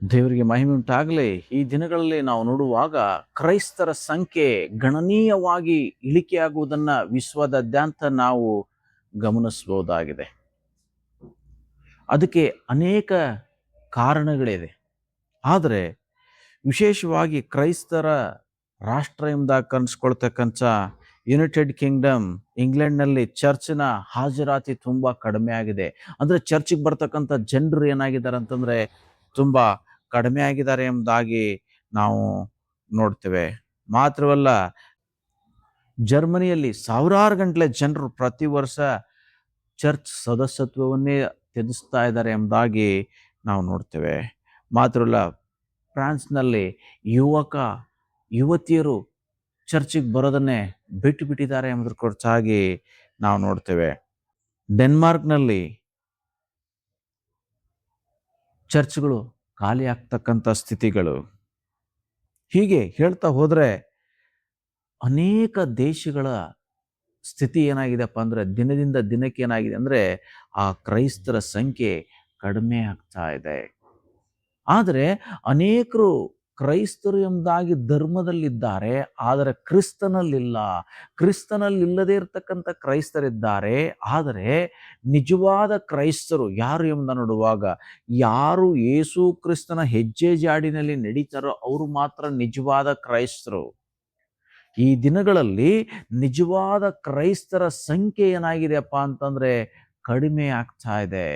ದೇವರಿಗೆ ಮಹಿಮೆ ಉಂಟಾಗಲಿ. ಈ ದಿನಗಳಲ್ಲಿ ನಾವು ನೋಡುವಾಗ ಕ್ರೈಸ್ತರ ಸಂಖ್ಯೆ ಗಣನೀಯವಾಗಿ ಇಳಿಕೆಯಾಗುವುದನ್ನು ವಿಶ್ವದಾದ್ಯಂತ ನಾವು ಗಮನಿಸಬಹುದಾಗಿದೆ. ಅದಕ್ಕೆ ಅನೇಕ ಕಾರಣಗಳಿದೆ. ಆದರೆ ವಿಶೇಷವಾಗಿ ಕ್ರೈಸ್ತರ ರಾಷ್ಟ್ರ ಎಂಬುದಾಗಿ ಕನ್ಸ್ಕೊಳ್ತಕ್ಕಂಥ ಯುನೈಟೆಡ್ ಕಿಂಗ್ಡಮ್ ಇಂಗ್ಲೆಂಡ್ನಲ್ಲಿ ಚರ್ಚಿನ ಹಾಜರಾತಿ ತುಂಬ ಕಡಿಮೆ ಆಗಿದೆ. ಅಂದರೆ ಚರ್ಚಿಗೆ ಬರ್ತಕ್ಕಂಥ ಜನರು ಏನಾಗಿದ್ದಾರೆ ಅಂತಂದರೆ ತುಂಬ ಕಡಿಮೆ ಆಗಿದ್ದಾರೆ ಎಂಬುದಾಗಿ ನಾವು ನೋಡ್ತೇವೆ. ಮಾತ್ರವಲ್ಲ, ಜರ್ಮನಿಯಲ್ಲಿ ಸಾವಿರಾರು ಗಂಟಲೆ ಜನರು ಪ್ರತಿ ವರ್ಷ ಚರ್ಚ್ ಸದಸ್ಯತ್ವವನ್ನೇ ತ್ಯಜಿಸ್ತಾ ಇದ್ದಾರೆ ಎಂಬುದಾಗಿ ನಾವು ನೋಡ್ತೇವೆ. ಮಾತ್ರವಲ್ಲ, ಫ್ರಾನ್ಸ್ನಲ್ಲಿ ಯುವತಿಯರು ಚರ್ಚಿಗೆ ಬರೋದನ್ನೇ ಬಿಟ್ಟು ಬಿಟ್ಟಿದ್ದಾರೆ ಎಂಬುದರ ಕುರಿತಾಗಿ ನಾವು ನೋಡ್ತೇವೆ. ಡೆನ್ಮಾರ್ಕ್ನಲ್ಲಿ ಚರ್ಚ್ಗಳು ಖಾಲಿ ಆಗ್ತಕ್ಕಂಥ ಸ್ಥಿತಿಗಳು. ಹೀಗೆ ಹೇಳ್ತಾ ಹೋದರೆ ಅನೇಕ ದೇಶಗಳ ಸ್ಥಿತಿ ಏನಾಗಿದೆಪ್ಪ ಅಂದರೆ ದಿನದಿಂದ ದಿನಕ್ಕೆ ಏನಾಗಿದೆ ಅಂದರೆ ಆ ಕ್ರೈಸ್ತರ ಸಂಖ್ಯೆ ಕಡಿಮೆ ಆಗ್ತಾ ಇದೆ. ಆದರೆ ಅನೇಕರು ಕ್ರೈಸ್ತರು ಎಂಬುದಾಗಿ ಧರ್ಮದಲ್ಲಿದ್ದಾರೆ, ಆದರೆ ಕ್ರಿಸ್ತನಲ್ಲಿಲ್ಲದೆ ಇರತಕ್ಕಂಥ ಕ್ರೈಸ್ತರಿದ್ದಾರೆ. ಆದರೆ ನಿಜವಾದ ಕ್ರೈಸ್ತರು ಯಾರು ಎಂಬುದನ್ನು ನೋಡುವಾಗ, ಯಾರು ಯೇಸು ಕ್ರಿಸ್ತನ ಹೆಜ್ಜೆ ಜಾಡಿನಲ್ಲಿ ನಡೀತಾರೋ ಅವರು ಮಾತ್ರ ನಿಜವಾದ ಕ್ರೈಸ್ತರು. ಈ ದಿನಗಳಲ್ಲಿ ನಿಜವಾದ ಕ್ರೈಸ್ತರ ಸಂಖ್ಯೆ ಏನಾಗಿದೆಯಪ್ಪ ಅಂತಂದ್ರೆ ಕಡಿಮೆ ಆಗ್ತಾ ಇದೆ.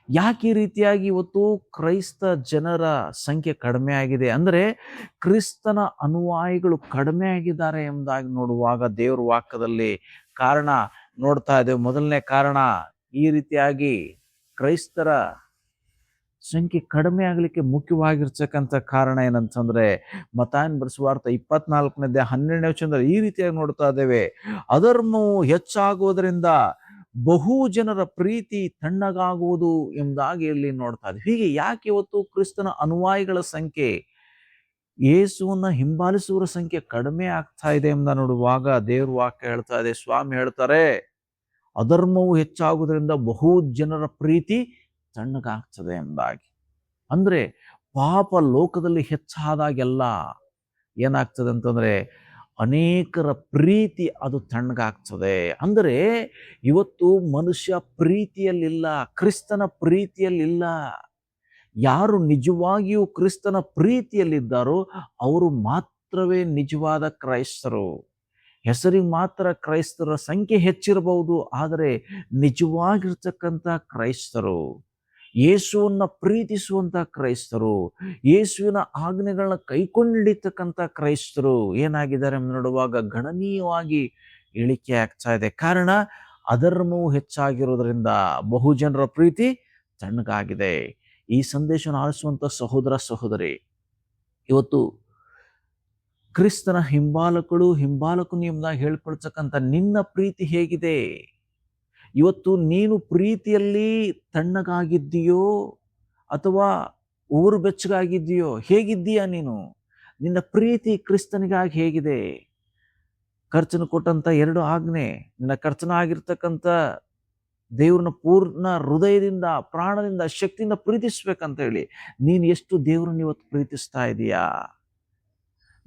ಯಾಕೆ ಈ ರೀತಿಯಾಗಿ ಇವತ್ತು ಕ್ರೈಸ್ತ ಜನರ ಸಂಖ್ಯೆ ಕಡಿಮೆ ಆಗಿದೆ ಅಂದರೆ ಕ್ರಿಸ್ತನ ಅನುಯಾಯಿಗಳು ಕಡಿಮೆ ಆಗಿದ್ದಾರೆ ಎಂಬುದಾಗಿ ನೋಡುವಾಗ ದೇವರ ವಾಕ್ಯದಲ್ಲಿ ಕಾರಣ ನೋಡ್ತಾ ಇದ್ದೇವೆ. ಮೊದಲನೇ ಕಾರಣ, ಈ ರೀತಿಯಾಗಿ ಕ್ರೈಸ್ತರ ಸಂಖ್ಯೆ ಕಡಿಮೆ ಆಗಲಿಕ್ಕೆ ಮುಖ್ಯವಾಗಿರ್ತಕ್ಕಂಥ ಕಾರಣ ಏನಂತಂದ್ರೆ ಮತ್ತಾಯನ ಬರೆಸುವಾರ್ತೆ 24:12 ಈ ರೀತಿಯಾಗಿ ನೋಡ್ತಾ ಇದ್ದೇವೆ. ಅಧರ್ಮವು ಹೆಚ್ಚಾಗುವುದರಿಂದ ಬಹು ಜನರ ಪ್ರೀತಿ ತಣ್ಣಗಾಗುವುದು ಎಂಬುದಾಗಿ ಇಲ್ಲಿ ನೋಡ್ತಾ ಇದ್ದೀವಿ. ಹೀಗೆ ಯಾಕೆ ಇವತ್ತು ಕ್ರಿಸ್ತನ ಅನುಯಾಯಿಗಳ ಸಂಖ್ಯೆ, ಯೇಸುವನ್ನ ಹಿಂಬಾಲಿಸುವವರ ಸಂಖ್ಯೆ ಕಡಿಮೆ ಆಗ್ತಾ ಇದೆ ಎಂಬ ನೋಡುವಾಗ ದೇವ್ರ ವಾಕ್ಯ ಹೇಳ್ತಾ ಇದೆ, ಸ್ವಾಮಿ ಹೇಳ್ತಾರೆ, ಅಧರ್ಮವು ಹೆಚ್ಚಾಗುವುದರಿಂದ ಬಹು ಜನರ ಪ್ರೀತಿ ತಣ್ಣಗಾಗ್ತದೆ ಎಂಬುದಾಗಿ. ಅಂದ್ರೆ ಪಾಪ ಲೋಕದಲ್ಲಿ ಹೆಚ್ಚಾದಾಗೆಲ್ಲ ಏನಾಗ್ತದೆ ಅಂತಂದ್ರೆ ಅನೇಕರ ಪ್ರೀತಿ ಅದು ತಣ್ಣಗಾಗ್ತದೆ. ಅಂದರೆ ಇವತ್ತು ಮನುಷ್ಯ ಪ್ರೀತಿಯಲ್ಲಿಲ್ಲ, ಕ್ರಿಸ್ತನ ಪ್ರೀತಿಯಲ್ಲಿಲ್ಲ. ಯಾರು ನಿಜವಾಗಿಯೂ ಕ್ರಿಸ್ತನ ಪ್ರೀತಿಯಲ್ಲಿದ್ದಾರೋ ಅವರು ಮಾತ್ರವೇ ನಿಜವಾದ ಕ್ರೈಸ್ತರು. ಹೆಸರಿಗೆ ಮಾತ್ರ ಕ್ರೈಸ್ತರ ಸಂಖ್ಯೆ ಹೆಚ್ಚಿರಬಹುದು, ಆದರೆ ನಿಜವಾಗಿರ್ತಕ್ಕಂಥ ಕ್ರೈಸ್ತರು, ಯೇಸುವನ್ನ ಪ್ರೀತಿಸುವಂತ ಕ್ರೈಸ್ತರು, ಯೇಸುವಿನ ಆಜ್ಞೆಗಳನ್ನ ಕೈಕೊಂಡು ಹಿಡಿತಕ್ಕಂಥ ಕ್ರೈಸ್ತರು ಏನಾಗಿದ್ದಾರೆ ನೋಡುವಾಗ ಗಣನೀಯವಾಗಿ ಇಳಿಕೆ ಆಗ್ತಾ ಇದೆ. ಕಾರಣ ಅಧರ್ಮವು ಹೆಚ್ಚಾಗಿರೋದ್ರಿಂದ ಬಹುಜನರ ಪ್ರೀತಿ ತಣ್ಣಗಾಗಿದೆ. ಈ ಸಂದೇಶವನ್ನು ಆಲಿಸುವಂತ ಸಹೋದರ ಸಹೋದರಿ, ಇವತ್ತು ಕ್ರಿಸ್ತನ ಹಿಂಬಾಲಕನು ಎಂಬುದಾಗಿ ಹೇಳ್ಕೊಳ್ತಕ್ಕಂಥ ನಿನ್ನ ಪ್ರೀತಿ ಹೇಗಿದೆ? ಇವತ್ತು ನೀನು ಪ್ರೀತಿಯಲ್ಲಿ ತಣ್ಣಗಾಗಿದ್ದೀಯೋ ಅಥವಾ ಊರು ಬೆಚ್ಚಗಾಗಿದ್ದೀಯೋ? ಹೇಗಿದ್ದೀಯಾ ನೀನು? ನಿನ್ನ ಪ್ರೀತಿ ಕ್ರಿಸ್ತನಿಗಾಗಿ ಹೇಗಿದೆ? ಕರ್ತನು ಕೊಟ್ಟಂತ 2 ಆಜ್ಞೆ, ನಿನ್ನ ಕರ್ತನಾಗಿರ್ತಕ್ಕಂಥ ದೇವ್ರನ್ನ ಪೂರ್ಣ ಹೃದಯದಿಂದ, ಪ್ರಾಣದಿಂದ, ಶಕ್ತಿಯಿಂದ ಪ್ರೀತಿಸ್ಬೇಕಂತ ಹೇಳಿ ನೀನು ಎಷ್ಟು ದೇವ್ರನ್ನ ಇವತ್ತು ಪ್ರೀತಿಸ್ತಾ ಇದೀಯಾ?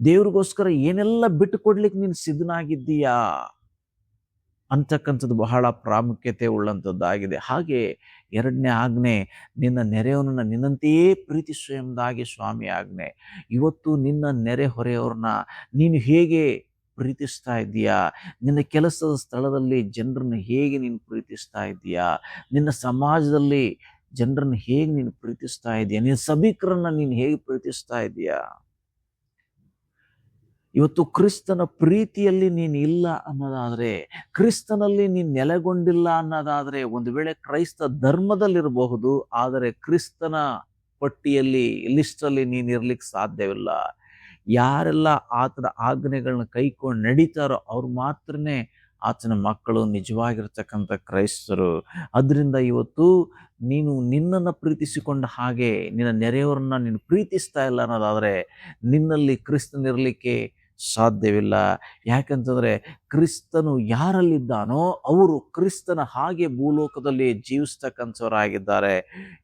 ದೇವ್ರಿಗೋಸ್ಕರ ಏನೆಲ್ಲ ಬಿಟ್ಟು ಕೊಡ್ಲಿಕ್ಕೆ ನೀನು ಸಿದ್ಧನಾಗಿದ್ದೀಯಾ ಅಂತಕ್ಕಂಥದ್ದು ಬಹಳ ಪ್ರಾಮುಖ್ಯತೆ ಉಳ್ಳಂಥದ್ದಾಗಿದೆ. ಹಾಗೆ 2ನೇ ಆಜ್ಞೆ, ನಿನ್ನ ನೆರೆಯವನನ್ನ ನಿನ್ನಂತೆಯೇ ಪ್ರೀತಿಸು ಎಂಬುದಾಗಿ ಸ್ವಾಮಿ ಆಜ್ಞೆ. ಇವತ್ತು ನಿನ್ನ ನೆರೆಹೊರೆಯವ್ರನ್ನ ನೀನು ಹೇಗೆ ಪ್ರೀತಿಸ್ತಾ ಇದ್ದೀಯಾ? ನಿನ್ನ ಕೆಲಸದ ಸ್ಥಳದಲ್ಲಿ ಜನರನ್ನು ಹೇಗೆ ನೀನು ಪ್ರೀತಿಸ್ತಾ ಇದ್ದೀಯಾ? ನಿನ್ನ ಸಮಾಜದಲ್ಲಿ ಜನರನ್ನು ಹೇಗೆ ನೀನು ಪ್ರೀತಿಸ್ತಾ ಇದೀಯಾ? ನಿನ್ನ ಸಭಿಕರನ್ನ ನೀನು ಹೇಗೆ ಪ್ರೀತಿಸ್ತಾ ಇದೀಯಾ? ಇವತ್ತು ಕ್ರಿಸ್ತನ ಪ್ರೀತಿಯಲ್ಲಿ ನೀನು ಇಲ್ಲ ಅನ್ನೋದಾದ್ರೆ, ಕ್ರಿಸ್ತನಲ್ಲಿ ನೀನು ನೆಲೆಗೊಂಡಿಲ್ಲ ಅನ್ನೋದಾದ್ರೆ, ಒಂದು ವೇಳೆ ಕ್ರೈಸ್ತ ಧರ್ಮದಲ್ಲಿರಬಹುದು, ಆದರೆ ಕ್ರಿಸ್ತನ ಪಟ್ಟಿಯಲ್ಲಿ, ಲಿಸ್ಟಲ್ಲಿ ನೀನು ಇರ್ಲಿಕ್ಕೆ ಸಾಧ್ಯವಿಲ್ಲ. ಯಾರೆಲ್ಲ ಆತನ ಆಜ್ಞೆಗಳನ್ನ ಕೈಕೊಂಡು ನಡೀತಾರೋ ಅವ್ರು ಮಾತ್ರನೇ ಆತನ ಮಕ್ಕಳು, ನಿಜವಾಗಿರ್ತಕ್ಕಂಥ ಕ್ರೈಸ್ತರು. ಅದರಿಂದ ಇವತ್ತು ನೀನು ನಿನ್ನನ್ನು ಪ್ರೀತಿಸಿಕೊಂಡ ಹಾಗೆ ನಿನ್ನ ನೆರೆಯವರನ್ನ ನೀನು ಪ್ರೀತಿಸ್ತಾ ಇಲ್ಲ ಅನ್ನೋದಾದರೆ ನಿನ್ನಲ್ಲಿ ಕ್ರಿಸ್ತನಿರಲಿಕ್ಕೆ ಸಾಧ್ಯವಿಲ್ಲ. ಯಾಕಂತಂದರೆ ಕ್ರಿಸ್ತನು ಯಾರಲ್ಲಿದ್ದಾನೋ ಅವರು ಕ್ರಿಸ್ತನ ಹಾಗೆ ಭೂಲೋಕದಲ್ಲಿ ಜೀವಿಸ್ತಕ್ಕಂಥವರಾಗಿದ್ದಾರೆ.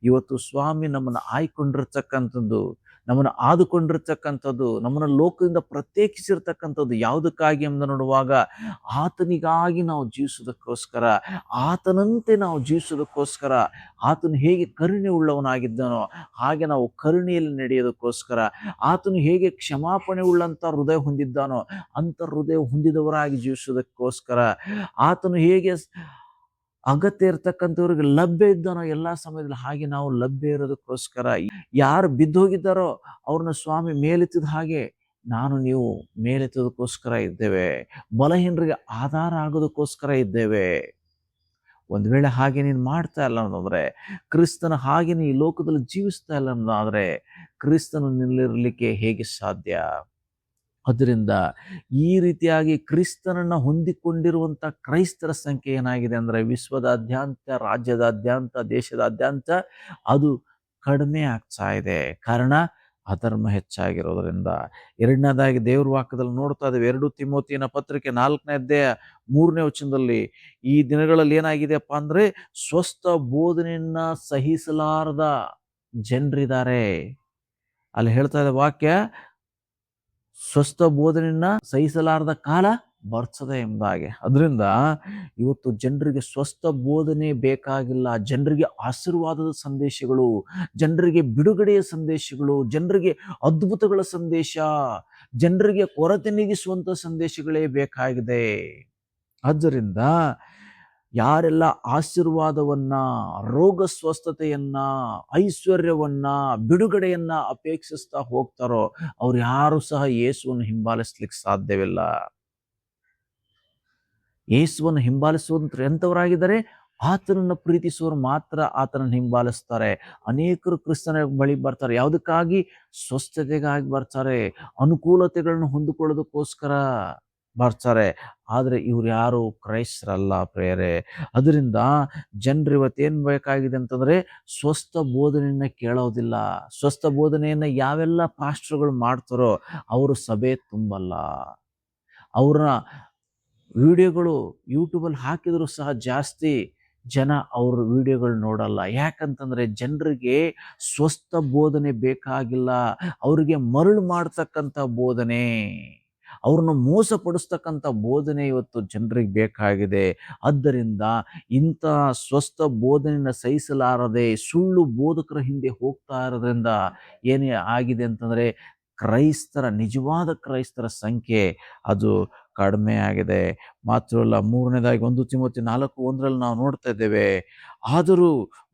ಇವತ್ತು ಸ್ವಾಮಿ ನಮ್ಮನ್ನು ಆಯ್ಕೊಂಡಿರ್ತಕ್ಕಂಥದ್ದು, ನಮ್ಮನ್ನು ಆದುಕೊಂಡಿರ್ತಕ್ಕಂಥದ್ದು, ನಮ್ಮನ್ನು ಲೋಕದಿಂದ ಪ್ರತ್ಯೇಕಿಸಿರ್ತಕ್ಕಂಥದ್ದು ಯಾವುದಕ್ಕಾಗಿ ಎಂದು ನೋಡುವಾಗ ಆತನಿಗಾಗಿ ನಾವು ಜೀವಿಸೋದಕ್ಕೋಸ್ಕರ, ಆತನಂತೆ ನಾವು ಜೀವಿಸೋದಕ್ಕೋಸ್ಕರ, ಆತನು ಹೇಗೆ ಕರುಣೆ ಉಳ್ಳವನಾಗಿದ್ದಾನೋ ಹಾಗೆ ನಾವು ಕರುಣೆಯಲ್ಲಿ ನಡೆಯೋದಕ್ಕೋಸ್ಕರ, ಆತನು ಹೇಗೆ ಕ್ಷಮಾಪಣೆ ಉಳ್ಳಂಥ ಹೃದಯ ಹೊಂದಿದ್ದಾನೋ ಅಂಥ ಹೃದಯ ಹೊಂದಿದವರಾಗಿ ಜೀವಿಸೋದಕ್ಕೋಸ್ಕರ, ಆತನು ಹೇಗೆ ಅಗತ್ಯ ಇರ್ತಕ್ಕಂಥವ್ರಿಗೆ ಲಭ್ಯ ಇದ್ದಾನೋ ಎಲ್ಲ ಸಮಯದಲ್ಲಿ ಹಾಗೆ ನಾವು ಲಭ್ಯ ಇರೋದಕ್ಕೋಸ್ಕರ, ಯಾರು ಬಿದ್ದೋಗಿದ್ದಾರೋ ಅವ್ರನ್ನ ಸ್ವಾಮಿ ಮೇಲೆತ್ತಿದ ಹಾಗೆ ನಾನು ನೀವು ಮೇಲೆತ್ತೋದಕ್ಕೋಸ್ಕರ ಇದ್ದೇವೆ. ಬಲಹೀನರಿಗೆ ಆಧಾರ ಆಗೋದಕ್ಕೋಸ್ಕರ ಇದ್ದೇವೆ. ಒಂದು ವೇಳೆ ಹಾಗೆ ನೀನು ಮಾಡ್ತಾ ಇಲ್ಲ ಅನ್ನೋದಾದ್ರೆ, ಕ್ರಿಸ್ತನ ಹಾಗೆ ನೀ ಲೋಕದಲ್ಲಿ ಜೀವಿಸ್ತಾ ಇಲ್ಲ ಅನ್ನೋದಾದ್ರೆ, ಕ್ರಿಸ್ತನು ನಿಲ್ಲಿರಲಿಕ್ಕೆ ಹೇಗೆ ಸಾಧ್ಯ? ಅದರಿಂದ ಈ ರೀತಿಯಾಗಿ ಕ್ರಿಸ್ತನನ್ನು ಹೊಂದಿಕೊಂಡಿರುವಂಥ ಕ್ರೈಸ್ತರ ಸಂಖ್ಯೆ ಏನಾಗಿದೆ ಅಂದರೆ, ವಿಶ್ವದಾದ್ಯಂತ, ರಾಜ್ಯದಾದ್ಯಂತ, ದೇಶದಾದ್ಯಂತ ಅದು ಕಡಿಮೆ ಆಗ್ತಾ ಇದೆ. ಕಾರಣ ಅಧರ್ಮ ಹೆಚ್ಚಾಗಿರೋದ್ರಿಂದ. ಎರಡನೇದಾಗಿ ದೇವ್ರ ವಾಕ್ಯದಲ್ಲಿ ನೋಡ್ತಾ ಇದ್ದೇವೆ, 2 ತಿಮೋತಿಯನ ಪತ್ರಿಕೆ 4ನೇ ಅಧ್ಯಾಯ 3ನೇ ವಚನದಲ್ಲಿ ಈ ದಿನಗಳಲ್ಲಿ ಏನಾಗಿದೆಯಪ್ಪ ಅಂದರೆ, ಸ್ವಸ್ಥ ಬೋಧನೆಯನ್ನ ಸಹಿಸಲಾರದ ಜನರಿದ್ದಾರೆ. ಅಲ್ಲಿ ಹೇಳ್ತಾ ಇದೆ ವಾಕ್ಯ, ಸ್ವಸ್ಥ ಬೋಧನೆಯನ್ನ ಸಹಿಸಲಾರದ ಕಾಲ ಬರ್ತದೆ ಎಂಬುದಾಗೆ. ಅದರಿಂದ ಇವತ್ತು ಜನರಿಗೆ ಸ್ವಸ್ಥ ಬೋಧನೆ ಬೇಕಾಗಿಲ್ಲ, ಜನರಿಗೆ ಆಶೀರ್ವಾದದ ಸಂದೇಶಗಳು, ಜನರಿಗೆ ಬಿಡುಗಡೆಯ ಸಂದೇಶಗಳು, ಜನರಿಗೆ ಅದ್ಭುತಗಳ ಸಂದೇಶ, ಜನರಿಗೆ ಕೊರತೆ ನೀಗಿಸುವಂಥ ಸಂದೇಶಗಳೇ ಬೇಕಾಗಿದೆ. ಆದ್ದರಿಂದ ಯಾರೆಲ್ಲ ಆಶೀರ್ವಾದವನ್ನ, ರೋಗ ಸ್ವಸ್ಥತೆಯನ್ನ, ಐಶ್ವರ್ಯವನ್ನ, ಬಿಡುಗಡೆಯನ್ನ ಅಪೇಕ್ಷಿಸ್ತಾ ಹೋಗ್ತಾರೋ ಅವ್ರು ಯಾರು ಸಹ ಯೇಸುವನ್ನು ಹಿಂಬಾಲಿಸ್ಲಿಕ್ಕೆ ಸಾಧ್ಯವಿಲ್ಲ. ಯೇಸುವನ್ನು ಹಿಂಬಾಲಿಸುವಂತ ಎಂಥವರಾಗಿದ್ದಾರೆ? ಆತನನ್ನು ಪ್ರೀತಿಸುವವರು ಮಾತ್ರ ಆತನನ್ನು ಹಿಂಬಾಲಿಸ್ತಾರೆ. ಅನೇಕರು ಕ್ರಿಸ್ತನ ಬಳಿ ಬರ್ತಾರೆ, ಯಾವುದಕ್ಕಾಗಿ? ಸ್ವಸ್ಥತೆಗಾಗಿ ಬರ್ತಾರೆ, ಅನುಕೂಲತೆಗಳನ್ನು ಹೊಂದಿಕೊಳ್ಳೋದಕ್ಕೋಸ್ಕರ ಬರ್ತಾರೆ. ಆದರೆ ಇವ್ರು ಯಾರು ಕ್ರೈಸ್ತರಲ್ಲ ಪ್ರೇಯರೇ. ಅದರಿಂದ ಜನರು ಇವತ್ತೇನು ಬೇಕಾಗಿದೆ ಅಂತಂದರೆ, ಸ್ವಸ್ಥ ಬೋಧನೆಯನ್ನ ಕೇಳೋದಿಲ್ಲ. ಸ್ವಸ್ಥ ಬೋಧನೆಯನ್ನ ಯಾವೆಲ್ಲ ಪಾಸ್ಟರ್ಗಳು ಮಾಡ್ತಾರೋ ಅವರು ಸಭೆ ತುಂಬಲ್ಲ. ಅವ್ರ ವಿಡಿಯೋಗಳು ಯೂಟ್ಯೂಬಲ್ಲಿ ಹಾಕಿದ್ರು ಸಹ ಜಾಸ್ತಿ ಜನ ಅವ್ರ ವಿಡಿಯೋಗಳು ನೋಡಲ್ಲ. ಯಾಕಂತಂದರೆ ಜನರಿಗೆ ಸ್ವಸ್ಥ ಬೋಧನೆ ಬೇಕಾಗಿಲ್ಲ, ಅವರಿಗೆ ಮರಳು ಮಾಡ್ತಕ್ಕಂಥ ಬೋಧನೆ, ಅವ್ರನ್ನ ಮೋಸಪಡಿಸ್ತಕ್ಕಂಥ ಬೋಧನೆ ಇವತ್ತು ಜನರಿಗೆ ಬೇಕಾಗಿದೆ. ಆದ್ದರಿಂದ ಇಂಥ ಸ್ವಸ್ಥ ಬೋಧನೆಯನ್ನು ಸಹಿಸಲಾರದೆ ಸುಳ್ಳು ಬೋಧಕರ ಹಿಂದೆ ಹೋಗ್ತಾ ಇರೋದ್ರಿಂದ ಏನೇ ಆಗಿದೆ ಅಂತಂದರೆ, ನಿಜವಾದ ಕ್ರೈಸ್ತರ ಸಂಖ್ಯೆ ಅದು ಕಡಿಮೆ ಆಗಿದೆ. ಮಾತ್ರವಲ್ಲ, 3ನೇದಾಗಿ 1 ತಿಮೋತಿ 4:1 ನಾವು ನೋಡ್ತಾ ಇದ್ದೇವೆ, ಆದರೂ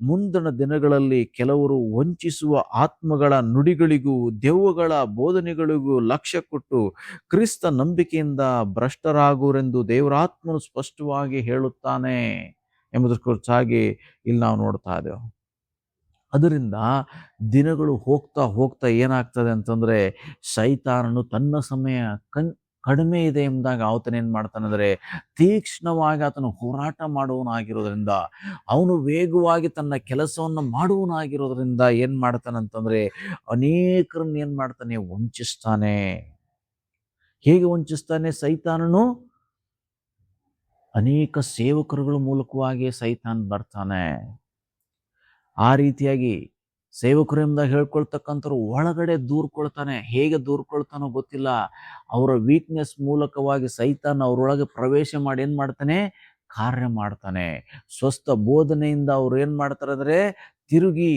ಮುಂದಿನ ದಿನಗಳಲ್ಲಿ ಕೆಲವರು ವಂಚಿಸುವ ಆತ್ಮಗಳ ನುಡಿಗಳಿಗೂ ದೆವ್ವಗಳ ಬೋಧನೆಗಳಿಗೂ ಲಕ್ಷ್ಯ ಕೊಟ್ಟು ಕ್ರಿಸ್ತ ನಂಬಿಕೆಯಿಂದ ಭ್ರಷ್ಟರಾಗುವರೆಂದು ದೇವರಾತ್ಮನು ಸ್ಪಷ್ಟವಾಗಿ ಹೇಳುತ್ತಾನೆ ಎಂಬುದರ ಕುರಿತಾಗಿ ಇಲ್ಲಿ ನಾವು ನೋಡ್ತಾ ಇದ್ದೇವೆ. ಅದರಿಂದ ದಿನಗಳು ಹೋಗ್ತಾ ಹೋಗ್ತಾ ಏನಾಗ್ತದೆ ಅಂತಂದರೆ, ಸೈತಾನನು ತನ್ನ ಸಮಯ ಕಡಿಮೆ ಇದೆ ಎಂದಾಗ ಆತನೇನು ಮಾಡ್ತಾನಂದರೆ, ತೀಕ್ಷ್ಣವಾಗಿ ಆತನು ಹೋರಾಟ ಮಾಡುವನಾಗಿರೋದ್ರಿಂದ, ಅವನು ವೇಗವಾಗಿ ತನ್ನ ಕೆಲಸವನ್ನು ಮಾಡುವನಾಗಿರೋದ್ರಿಂದ ಏನು ಮಾಡ್ತಾನಂತಂದರೆ, ಅನೇಕರನ್ನ ಏನು ಮಾಡ್ತಾನೆ? ವಂಚಿಸ್ತಾನೆ. ಹೇಗೆ ವಂಚಿಸ್ತಾನೆ ಸೈತಾನನು? ಅನೇಕ ಸೇವಕರುಗಳ ಮೂಲಕವಾಗಿ ಸೈತಾನ್ ಬರ್ತಾನೆ. ಆ ರೀತಿಯಾಗಿ ಸೇವಕರು ಎಂಬುದಾಗಿ ಹೇಳ್ಕೊಳ್ತಕ್ಕಂಥವ್ರು ಒಳಗಡೆ ದೂರ್ಕೊಳ್ತಾನೆ. ಹೇಗೆ ದೂರ್ಕೊಳ್ತಾನೋ ಗೊತ್ತಿಲ್ಲ. ಅವರ ವೀಕ್ನೆಸ್ ಮೂಲಕವಾಗಿ ಸೈತಾನ್ ಅವರೊಳಗೆ ಪ್ರವೇಶ ಮಾಡಿ ಏನು ಮಾಡ್ತಾನೆ? ಕಾರ್ಯ ಮಾಡ್ತಾನೆ. ಸ್ವಸ್ಥ ಬೋಧನೆಯಿಂದ ಅವ್ರು ಏನು ಮಾಡ್ತಾರೆ ಅಂದರೆ, ತಿರುಗಿ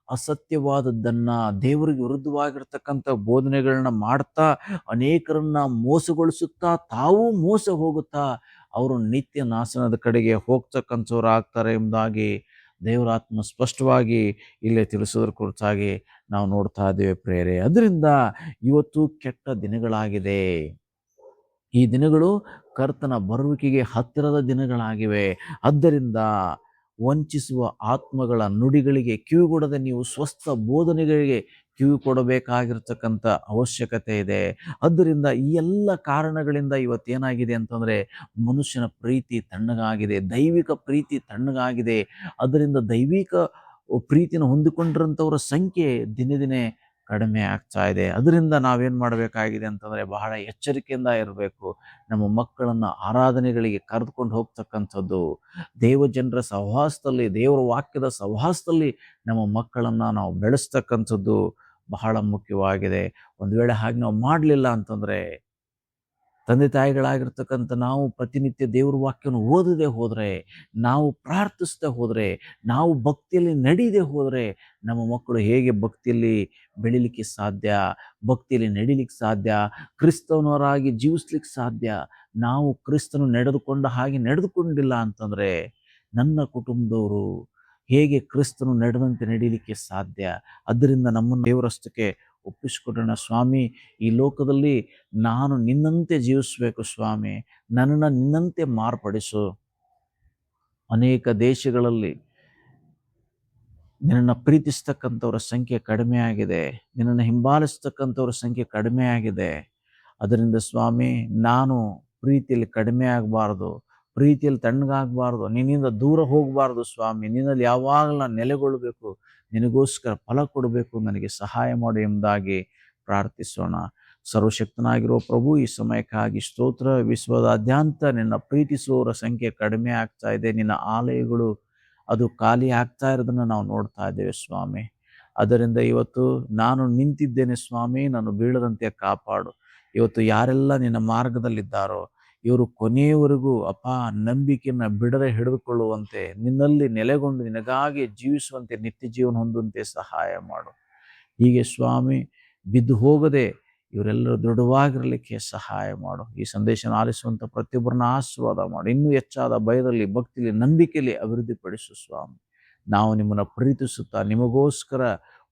ಅಸತ್ಯವಾದದ್ದನ್ನ, ದೇವರಿಗೆ ವಿರುದ್ಧವಾಗಿರ್ತಕ್ಕಂಥ ಬೋಧನೆಗಳನ್ನ ಮಾಡ್ತಾ ಅನೇಕರನ್ನ ಮೋಸಗೊಳಿಸುತ್ತಾ ತಾವೂ ಮೋಸ ಹೋಗುತ್ತಾ ಅವರು ನಿತ್ಯ ನಾಶನದ ಕಡೆಗೆ ಹೋಗ್ತಕ್ಕಂಥವ್ರು ಆಗ್ತಾರೆ ಎಂಬುದಾಗಿ ದೇವರಾತ್ಮ ಸ್ಪಷ್ಟವಾಗಿ ಇಲ್ಲೇ ತಿಳಿಸೋದ್ರ ಕುರಿತಾಗಿ ನಾವು ನೋಡ್ತಾ ಇದ್ದೇವೆ ಪ್ರೇರೆ. ಅದರಿಂದ ಇವತ್ತು ಕೆಟ್ಟ ದಿನಗಳಾಗಿದೆ. ಈ ದಿನಗಳು ಕರ್ತನ ಬರುವಿಕೆಗೆ ಹತ್ತಿರದ ದಿನಗಳಾಗಿವೆ. ಆದ್ದರಿಂದ ವಂಚಿಸುವ ಆತ್ಮಗಳ ನುಡಿಗಳಿಗೆ ಕಿವಿಗೊಡದೆ ನೀವು ಸ್ವಸ್ಥ ಬೋಧನೆಗಳಿಗೆ ಕಿವಿ ಕೊಡಬೇಕಾಗಿರ್ತಕ್ಕಂಥ ಅವಶ್ಯಕತೆ ಇದೆ. ಆದ್ದರಿಂದ ಈ ಎಲ್ಲ ಕಾರಣಗಳಿಂದ ಇವತ್ತೇನಾಗಿದೆ ಅಂತಂದರೆ, ಮನುಷ್ಯನ ಪ್ರೀತಿ ತಣ್ಣಗಾಗಿದೆ, ದೈವಿಕ ಪ್ರೀತಿ ತಣ್ಣಗಾಗಿದೆ. ಅದರಿಂದ ದೈವಿಕ ಪ್ರೀತಿನ ಹೊಂದಿಕೊಂಡಿರೋಂಥವ್ರ ಸಂಖ್ಯೆ ದಿನೇ ದಿನೇ ಕಡಿಮೆ ಆಗ್ತಾ ಇದೆ. ಅದರಿಂದ ನಾವೇನು ಮಾಡಬೇಕಾಗಿದೆ ಅಂತಂದರೆ ಬಹಳ ಎಚ್ಚರಿಕೆಯಿಂದ ಇರಬೇಕು. ನಮ್ಮ ಮಕ್ಕಳನ್ನು ಆರಾಧನೆಗಳಿಗೆ ಕರೆದುಕೊಂಡು ಹೋಗ್ತಕ್ಕಂಥದ್ದು, ದೇವಜನರ ಸಹವಾಸದಲ್ಲಿ, ದೇವರ ವಾಕ್ಯದ ಸಹವಾಸದಲ್ಲಿ ನಮ್ಮ ಮಕ್ಕಳನ್ನು ನಾವು ಬೆಳೆಸ್ತಕ್ಕಂಥದ್ದು ಬಹಳ ಮುಖ್ಯವಾಗಿದೆ. ಒಂದು ವೇಳೆ ಹಾಗೆ ನಾವು ಮಾಡಲಿಲ್ಲ ಅಂತಂದರೆ, ತಂದೆ ತಾಯಿಗಳಾಗಿರ್ತಕ್ಕಂಥ ನಾವು ಪ್ರತಿನಿತ್ಯ ದೇವ್ರ ವಾಕ್ಯವನ್ನು ಓದದೆ ಹೋದರೆ, ನಾವು ಪ್ರಾರ್ಥಿಸದೆ ಹೋದರೆ, ನಾವು ಭಕ್ತಿಯಲ್ಲಿ ನಡೀದೆ ಹೋದರೆ, ನಮ್ಮ ಮಕ್ಕಳು ಹೇಗೆ ಭಕ್ತಿಯಲ್ಲಿ ಬೆಳಿಲಿಕ್ಕೆ ಸಾಧ್ಯ, ಭಕ್ತಿಯಲ್ಲಿ ನಡಿಲಿಕ್ಕೆ ಸಾಧ್ಯ, ಕ್ರಿಸ್ತವನವರಾಗಿ ಜೀವಿಸ್ಲಿಕ್ಕೆ ಸಾಧ್ಯ? ನಾವು ಕ್ರಿಸ್ತನು ನಡೆದುಕೊಂಡ ಹಾಗೆ ನಡೆದುಕೊಂಡಿಲ್ಲ ಅಂತಂದರೆ ನನ್ನ ಕುಟುಂಬದವರು ಹೇಗೆ ಕ್ರಿಸ್ತನು ನಡೆದಂತೆ ನಡೀಲಿಕ್ಕೆ ಸಾಧ್ಯ? ಅದರಿಂದ ನಮ್ಮನ್ನು ದೇವರಷ್ಟಕ್ಕೆ ಒಪ್ಪಿಸಿಕೊಡೋಣ. ಸ್ವಾಮಿ, ಈ ಲೋಕದಲ್ಲಿ ನಾನು ನಿನ್ನಂತೆ ಜೀವಿಸಬೇಕು ಸ್ವಾಮಿ, ನನ್ನನ್ನು ನಿನ್ನಂತೆ ಮಾರ್ಪಡಿಸು. ಅನೇಕ ದೇಶಗಳಲ್ಲಿ ನಿನ್ನನ್ನು ಪ್ರೀತಿಸ್ತಕ್ಕಂಥವ್ರ ಸಂಖ್ಯೆ ಕಡಿಮೆ ಆಗಿದೆ, ನಿನ್ನನ್ನು ಹಿಂಬಾಲಿಸ್ತಕ್ಕಂಥವ್ರ ಸಂಖ್ಯೆ ಕಡಿಮೆ ಆಗಿದೆ. ಅದರಿಂದ ಸ್ವಾಮಿ, ನಾನು ಪ್ರೀತಿಯಲ್ಲಿ ಕಡಿಮೆ ಆಗಬಾರ್ದು, ಪ್ರೀತಿಯಲ್ಲಿ ತಣ್ಣಗಾಗಬಾರ್ದು, ನಿನ್ನಿಂದ ದೂರ ಹೋಗಬಾರ್ದು ಸ್ವಾಮಿ. ನಿನ್ನಲ್ಲಿ ಯಾವಾಗಲೂ ನಾನು ನೆಲೆಗೊಳ್ಳಬೇಕು, ನಿನಗೋಸ್ಕರ ಫಲ ಕೊಡಬೇಕು, ನನಗೆ ಸಹಾಯ ಮಾಡು ಎಂಬುದಾಗಿ ಪ್ರಾರ್ಥಿಸೋಣ. ಸರ್ವಶಕ್ತನಾಗಿರೋ ಪ್ರಭು, ಈ ಸಮಯಕ್ಕಾಗಿ ಸ್ತೋತ್ರ. ವಿಶ್ವದಾದ್ಯಂತ ನಿನ್ನ ಪ್ರೀತಿಸುವವರ ಸಂಖ್ಯೆ ಕಡಿಮೆ ಆಗ್ತಾ ಇದೆ. ನಿನ್ನ ಆಲಯಗಳು ಅದು ಖಾಲಿ ಆಗ್ತಾ ಇರೋದನ್ನು ನಾವು ನೋಡ್ತಾ ಇದ್ದೇವೆ ಸ್ವಾಮಿ. ಅದರಿಂದ ಇವತ್ತು ನಾನು ನಿಂತಿದ್ದೇನೆ ಸ್ವಾಮಿ, ನಾನು ಬೀಳದಂತೆ ಕಾಪಾಡು. ಇವತ್ತು ಯಾರೆಲ್ಲ ನಿನ್ನ ಮಾರ್ಗದಲ್ಲಿದ್ದಾರೋ ಇವರು ಕೊನೆಯವರೆಗೂ ಅಪ್ಪ ನಂಬಿಕೆಯನ್ನು ಬಿಡದೆ ಹಿಡಿದುಕೊಳ್ಳುವಂತೆ, ನಿನ್ನಲ್ಲಿ ನೆಲೆಗೊಂಡು ನಿನಗಾಗಿ ಜೀವಿಸುವಂತೆ, ನಿತ್ಯ ಜೀವನ ಹೊಂದುವಂತೆ ಸಹಾಯ ಮಾಡು. ಹೀಗೆ ಸ್ವಾಮಿ ಬಿದ್ದು ಹೋಗದೆ ಇವರೆಲ್ಲರೂ ದೃಢವಾಗಿರಲಿಕ್ಕೆ ಸಹಾಯ ಮಾಡು. ಈ ಸಂದೇಶನ ಆಲಿಸುವಂಥ ಪ್ರತಿಯೊಬ್ಬರನ್ನ ಆಶೀರ್ವಾದ ಮಾಡು. ಇನ್ನೂ ಹೆಚ್ಚಾದ ಭಯದಲ್ಲಿ, ಭಕ್ತಿಯಲ್ಲಿ, ನಂಬಿಕೆಯಲ್ಲಿ ಅಭಿವೃದ್ಧಿಪಡಿಸು ಸ್ವಾಮಿ. ನಾವು ನಿಮ್ಮನ್ನು ಪ್ರೀತಿಸುತ್ತಾ ನಿಮಗೋಸ್ಕರ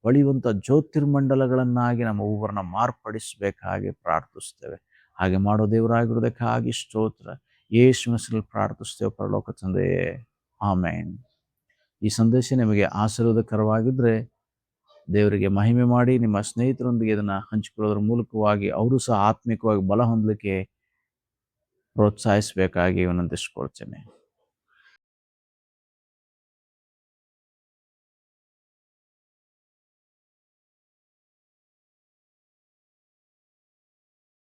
ಹೊಳೆಯುವಂಥ ಜ್ಯೋತಿರ್ಮಂಡಲಗಳನ್ನಾಗಿ ನಮ್ಮ ಒಬ್ಬರನ್ನ ಮಾರ್ಪಡಿಸಬೇಕಾಗಿ ಪ್ರಾರ್ಥಿಸ್ತೇವೆ. ಹಾಗೆ ಮಾಡೋ ದೇವರಾಗಿರೋದಕ್ಕಾಗಿ ಸ್ತೋತ್ರ. ಯೇಸು ಹೆಸರಲ್ಲಿ ಪ್ರಾರ್ಥಿಸ್ತೇವೆ ಪರಲೋಕ ತಂದೆಯೇ, ಆಮೇನ್. ಈ ಸಂದೇಶ ನಿಮಗೆ ಆಶೀರ್ವಾದಕರವಾಗಿದ್ದರೆ ದೇವರಿಗೆ ಮಹಿಮೆ ಮಾಡಿ ನಿಮ್ಮ ಸ್ನೇಹಿತರೊಂದಿಗೆ ಇದನ್ನು ಹಂಚಿಕೊಳ್ಳೋದ್ರ ಮೂಲಕವಾಗಿ ಅವರು ಸಹ ಆತ್ಮಿಕವಾಗಿ ಬಲ ಹೊಂದಲಿಕ್ಕೆ ಪ್ರೋತ್ಸಾಹಿಸಬೇಕಾಗಿ ವಿನಂತಿಸ್ಕೊಳ್ತೇನೆ.